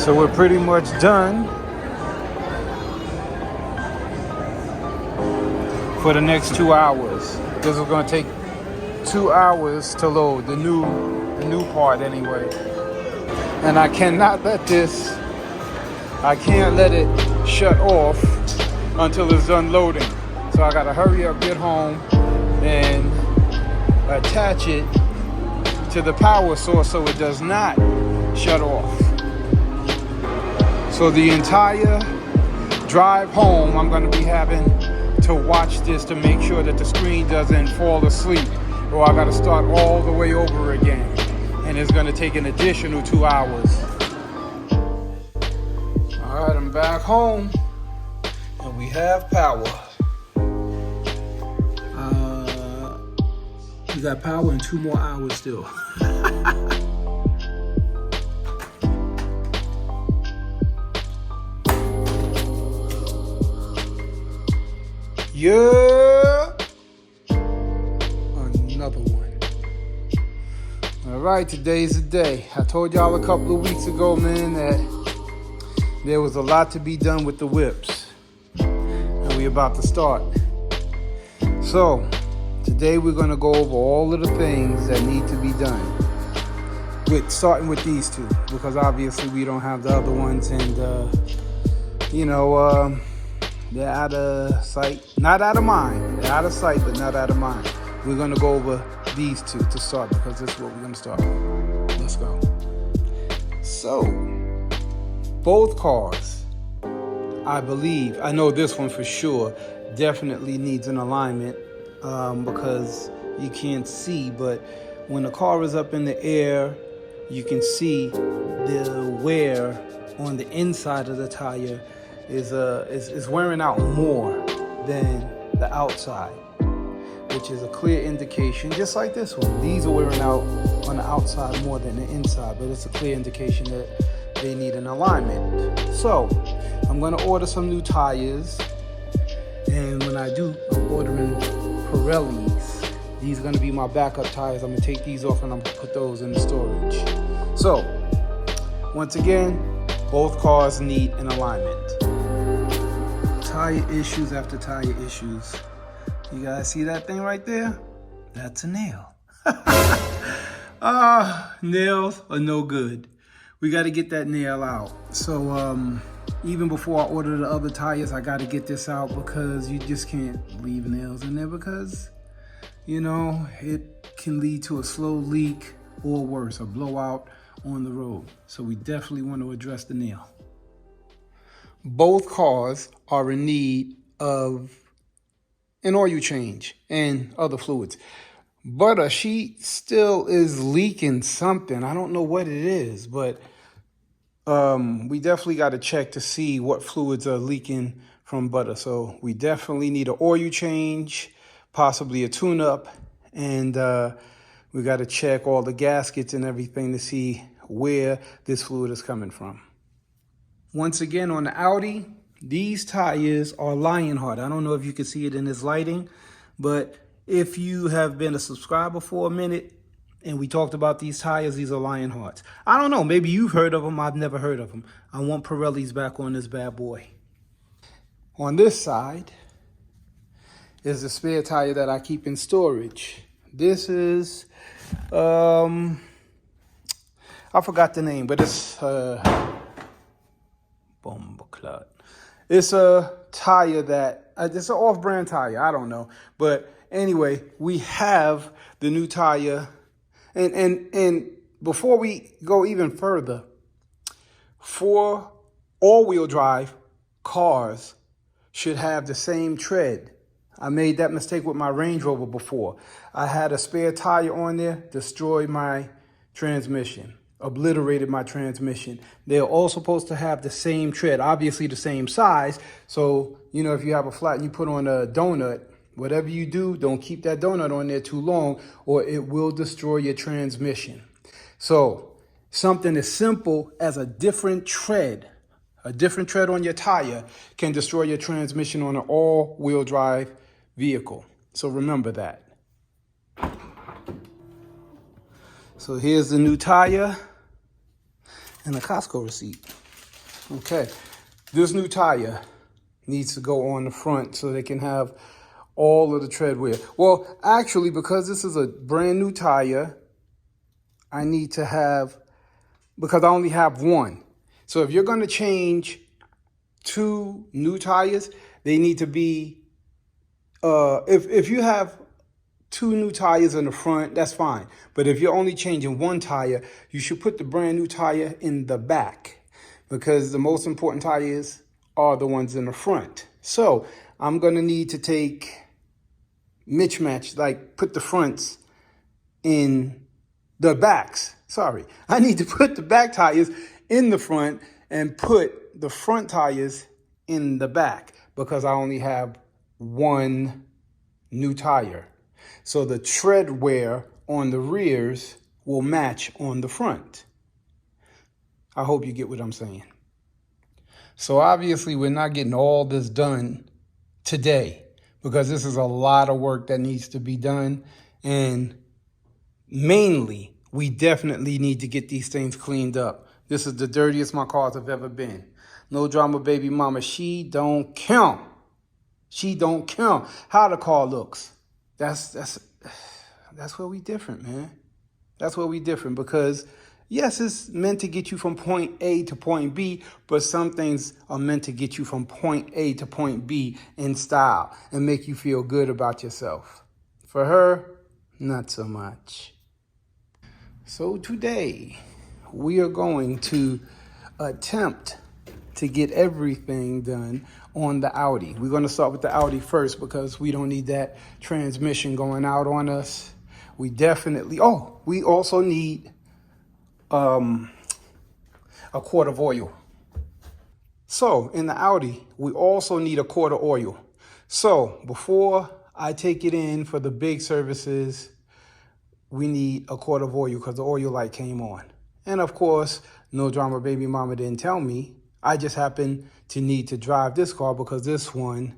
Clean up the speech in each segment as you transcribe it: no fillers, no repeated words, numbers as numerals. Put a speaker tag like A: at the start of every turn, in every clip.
A: So we're pretty much done for the next 2 hours. This is going to take 2 hours to load the new part anyway. And I cannot let I can't let it shut off until it's done loading. So I gotta hurry up, get home, and attach it to the power source so it does not shut off. So the entire drive home, I'm gonna be having to watch this to make sure that the screen doesn't fall asleep, or I gotta start all the way over again. And it's gonna take an additional 2 hours. All right, I'm back home and we have power. We got power in 2 more hours still. Yeah, another one. All right, today's the day. I told y'all a couple of weeks ago, man, that there was a lot to be done with the whips, and we about to start. So today we're gonna go over all of the things that need to be done, starting with these two, because obviously we don't have the other ones, and they're out of sight, not out of mind. They're out of sight, but not out of mind. We're gonna go over these two to start, because this is what we're gonna start with. Let's go. So, both cars, I know this one for sure, definitely needs an alignment, because you can't see, but when the car is up in the air, you can see the wear on the inside of the tire is wearing out more than the outside, which is a clear indication, just like this one. These are wearing out on the outside more than the inside, but it's a clear indication that they need an alignment. So I'm going to order some new tires, and when I do, I'm ordering Pirellis. These are going to be my backup tires. I'm going to take these off and I'm going to put those in the storage. So once again, both cars need an alignment. Tire issues after tire issues. You guys see that thing right there? That's a nail. Nails are no good. We got to get that nail out. So even before I order the other tires, I got to get this out, because you just can't leave nails in there, because it can lead to a slow leak, or worse, a blowout on the road. So we definitely want to address the nail. Both cars are in need of an oil change and other fluids. But she still is leaking something. I don't know what it is, but we definitely got to check to see what fluids are leaking from Butter. So we definitely need an oil change, possibly a tune-up, and we got to check all the gaskets and everything to see where this fluid is coming from. Once again, on the Audi, these tires are Lionheart. I don't know if you can see it in this lighting, but if you have been a subscriber for a minute and we talked about these tires, these are Lionhearts. I don't know, maybe you've heard of them. I've never heard of them. I want Pirellis back on this bad boy. On this side is the spare tire that I keep in storage. This is, I forgot the name, but it's Bombaclot. It's a tire that, it's an off-brand tire, I don't know. But anyway, we have the new tire. And before we go even further, for all-wheel drive cars should have the same tread. I made that mistake with my Range Rover before. I had a spare tire on there, destroyed my transmission, obliterated my transmission. They're all supposed to have the same tread, obviously the same size. So, if you have a flat and you put on a donut, whatever you do, don't keep that donut on there too long, or it will destroy your transmission. So something as simple as a different tread on your tire can destroy your transmission on an all-wheel drive vehicle. So remember that. So here's the new tire and a Costco receipt. Okay, this new tire needs to go on the front so they can have all of the tread wear. Well, actually, because this is a brand new tire, I need to have, because I only have one. So if you're going to change 2 new tires, they need to be, if you have 2 new tires in the front, that's fine. But if you're only changing 1 tire, you should put the brand new tire in the back, because the most important tires are the ones in the front. So I'm going to need to take mismatch, like put the fronts in the backs. Sorry, I need to put the back tires in the front and put the front tires in the back, because I only have 1 new tire. So the tread wear on the rears will match on the front. I hope you get what I'm saying. So obviously we're not getting all this done today, because this is a lot of work that needs to be done. And mainly, we definitely need to get these things cleaned up. This is the dirtiest my cars have ever been. No drama, baby mama. She don't count. She don't count how the car looks. That's where we different, man. That's where we different, because yes, it's meant to get you from point A to point B, but some things are meant to get you from point A to point B in style and make you feel good about yourself. For her, not so much. So today, we are going to attempt to get everything done on the Audi. We're going to start with the Audi first, because we don't need that transmission going out on us. We definitely, we also need a quart of oil. So in the Audi, we also need a quart of oil. So before I take it in for the big services, we need a quart of oil, because the oil light came on. And of course, no drama, baby mama didn't tell me. I just happen to need to drive this car because this one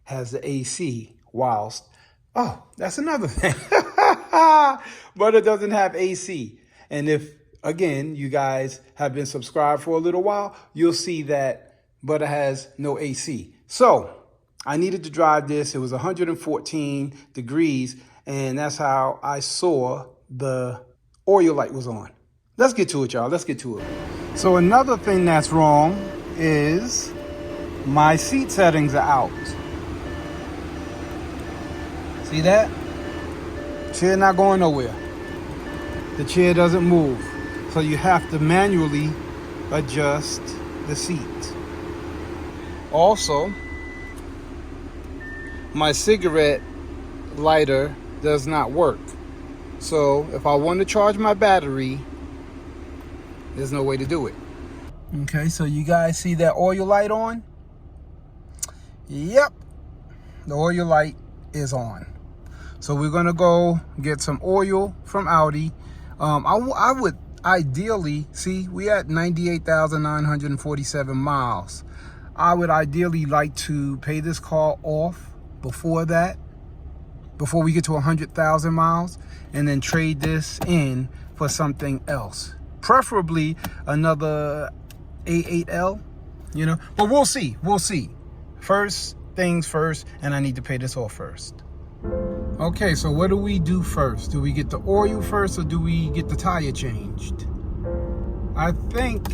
A: has the AC, whilst, that's another thing. But it doesn't have AC. And if, again, you guys have been subscribed for a little while, you'll see that Butter has no AC. So I needed to drive this. It was 114 degrees, and that's how I saw the oil light was on. Let's get to it, y'all. Let's get to it. So another thing that's wrong is my seat settings are out. See that? Chair not going nowhere. The chair doesn't move. So you have to manually adjust the seat. Also, my cigarette lighter does not work. So if I want to charge my battery, there's no way to do it. Okay, so you guys see that oil light on? Yep, the oil light is on. So we're gonna go get some oil from Audi. I would ideally, see, we at 98,947 miles. I would ideally like to pay this car off before that, before we get to 100,000 miles, and then trade this in for something else. Preferably another A8L, but we'll see. First things first, and I need to pay this off first. Okay, so what do we do first? Do we get the oil first, or do we get the tire changed? I think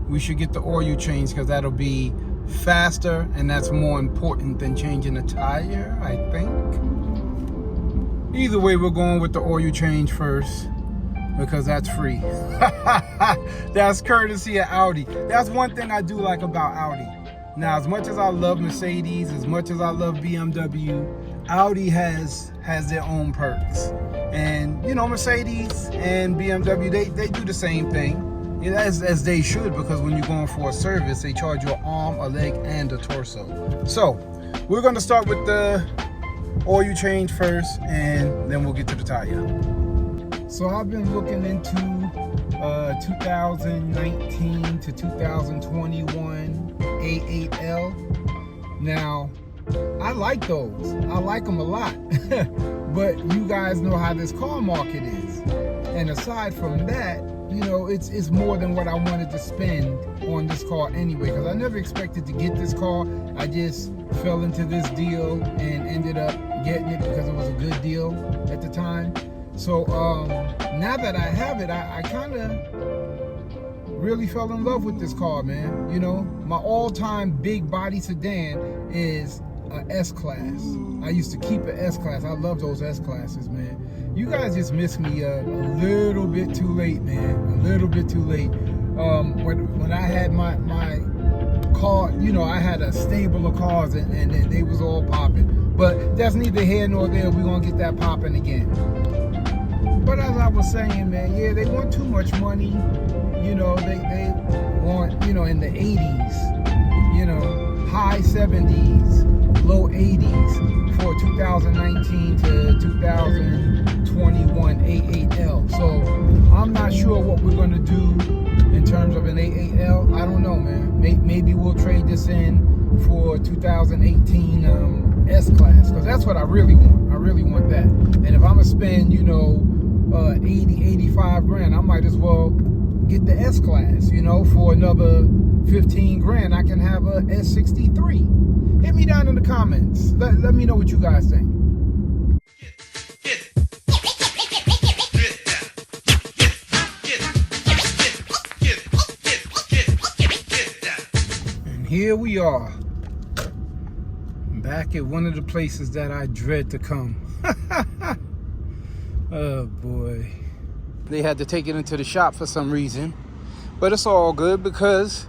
A: we should get the oil changed, because that'll be faster, and that's more important than changing the tire, I think. Either way, we're going with the oil change first, because that's free. That's courtesy of Audi. That's one thing I do like about Audi. Now, as much as I love Mercedes, as much as I love BMW, Audi has their own perks. And, Mercedes and BMW, they do the same thing, as they should, because when you're going for a service, they charge you an arm, a leg, and a torso. So, we're going to start with the oil change first, and then we'll get to the tire. So I've been looking into 2019 to 2021 A8L. Now, I like those. I like them a lot. But you guys know how this car market is. And aside from that, you know, it's more than what I wanted to spend on this car anyway, because I never expected to get this car. I just fell into this deal and ended up getting it because it was a good deal at the time. So now that I have it, I kind of really fell in love with this car, man. You know, my all-time big body sedan is a S-Class. I used to keep an S-Class. I love those S-Classes, man. You guys just missed me a little bit too late, man. A little bit too late. When I had my car, you know, I had a stable of cars and they was all popping. But that's neither here nor there. We're going to get that popping again. But as I was saying, man, yeah, they want too much money. You know, they want, you know, in the 80s, you know, high 70s, low 80s for 2019 to 2021 A8L. So I'm not sure what we're going to do in terms of an A8L. I don't know, man. Maybe we'll trade this in for 2018 S-Class, because that's what I really want. I really want that. And if I'm going to spend, you know, 80, 85 grand, I might as well get the S-Class, you know, for another 15 grand. I can have a S63. Hit me down in the comments. Let me know what you guys think. And here we are, back at one of the places that I dread to come. Oh boy. They had to take it into the shop for some reason, but it's all good because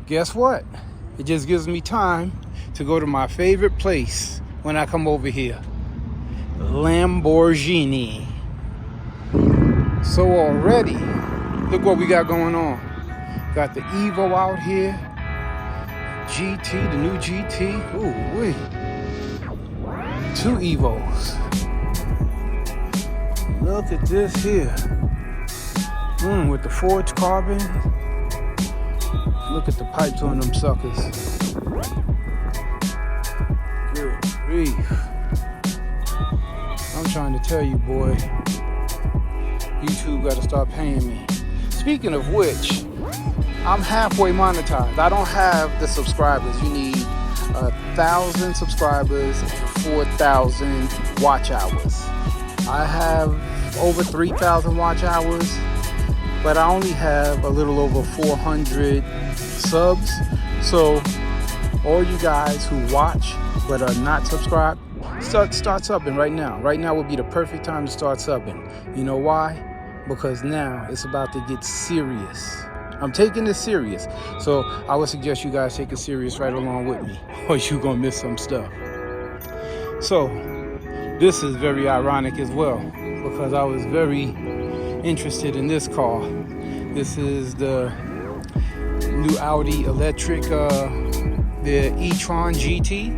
A: guess what? It just gives me time to go to my favorite place when I come over here, Lamborghini. So already, look what we got going on. Got the Evo out here, GT, the new GT. Ooh, wait, 2 Evos. Look at this here. With the forged carbon. Look at the pipes on them suckers. Good grief. I'm trying to tell you, boy. YouTube gotta start paying me. Speaking of which, I'm halfway monetized. I don't have the subscribers. You need 1,000 subscribers and 4,000 watch hours. I have over 3,000 watch hours, but I only have a little over 400 subs. So all you guys who watch but are not subscribed, start subbing right now. Right now would be the perfect time to start subbing. You know why? Because now it's about to get serious. I'm taking this serious. So I would suggest you guys take it serious right along with me, or you're gonna miss some stuff. So this is very ironic as well, because I was very interested in this car. This is the new Audi electric, the e-tron GT.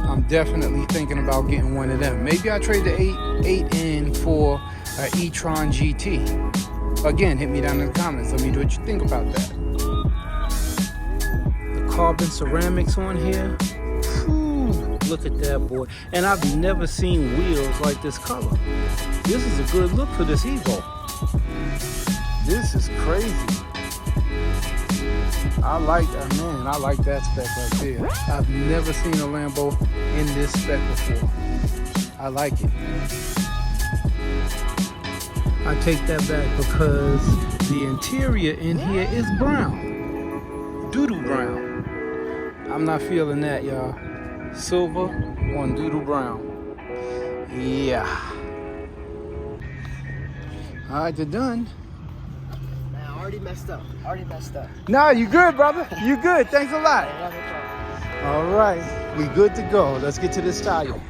A: I'm definitely thinking about getting one of them. Maybe I trade the 8 in for an e-tron GT. Again, hit me down in the comments. Let me know what you think about that. The carbon ceramics on here. Look at that, boy. And I've never seen wheels like this color. This is a good look for this Evo. This is crazy. I like that, man. I like that spec right there. I've never seen a Lambo in this spec before. I like it. I take that back because the interior in here is brown. Doodoo brown. I'm not feeling that, y'all. Silver on doodle brown. Yeah. All right, they're done.
B: Man, I already messed up.
A: Nah, you good, brother. You good. Thanks a lot. All right, we good to go. Let's get to this tire.